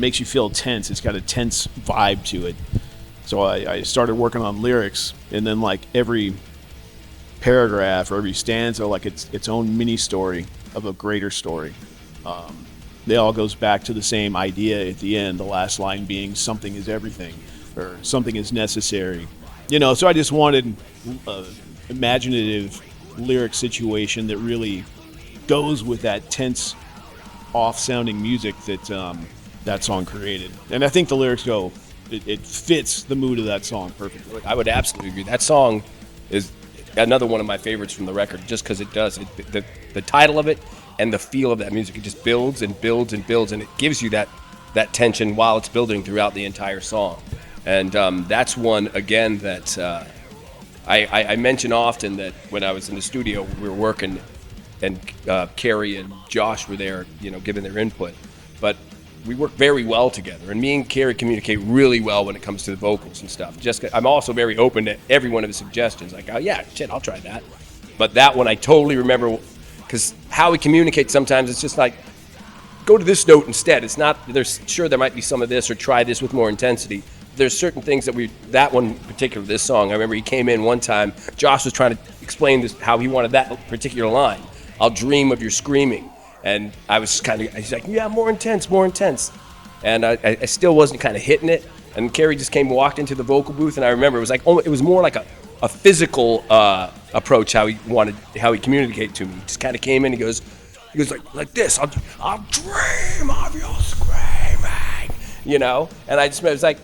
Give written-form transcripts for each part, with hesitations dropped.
makes you feel tense. It's got a tense vibe to it. So I started working on lyrics, and then like every paragraph or every stanza, like its own mini story of a greater story. It all goes back to the same idea at the end, the last line being something is everything, or something is necessary. So I just wanted an imaginative lyric situation that really goes with that tense, off-sounding music that that song created. And I think the lyrics it fits the mood of that song perfectly. I would absolutely agree. That song is another one of my favorites from the record, just because it does. The title of it and the feel of that music, it just builds and builds and builds, and it gives you that tension while it's building throughout the entire song. And that's one, again, that I mention often, that when I was in the studio, we were working, and Kerry and Josh were there, giving their input. But we work very well together, and me and Kerry communicate really well when it comes to the vocals and stuff. I'm also very open to every one of his suggestions. Like, oh yeah, shit, I'll try that. But that one I totally remember, because how we communicate sometimes, it's just like, go to this note instead. It's not, there might be some of this, or try this with more intensity. There's certain things that one particular, this song, I remember he came in one time, Josh was trying to explain this, how he wanted that particular line. I'll dream of your screaming. And I was he's like, yeah, more intense. And I still wasn't kind of hitting it. And Kerry just came and walked into the vocal booth, and I remember it was more like a physical approach, how he communicated to me. He just kind of came in, he goes like this, I'll dream of your screaming, And I was like,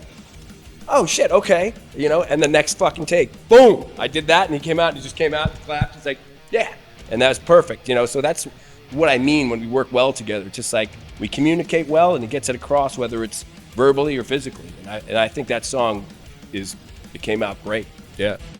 oh shit, okay, and the next fucking take, boom, I did that, and he came out, and he just came out and clapped. He's like, yeah, and that was perfect, So that's what I mean when we work well together. It's just like we communicate well, and it gets it across, whether it's verbally or physically. And I think that song it came out great. Yeah.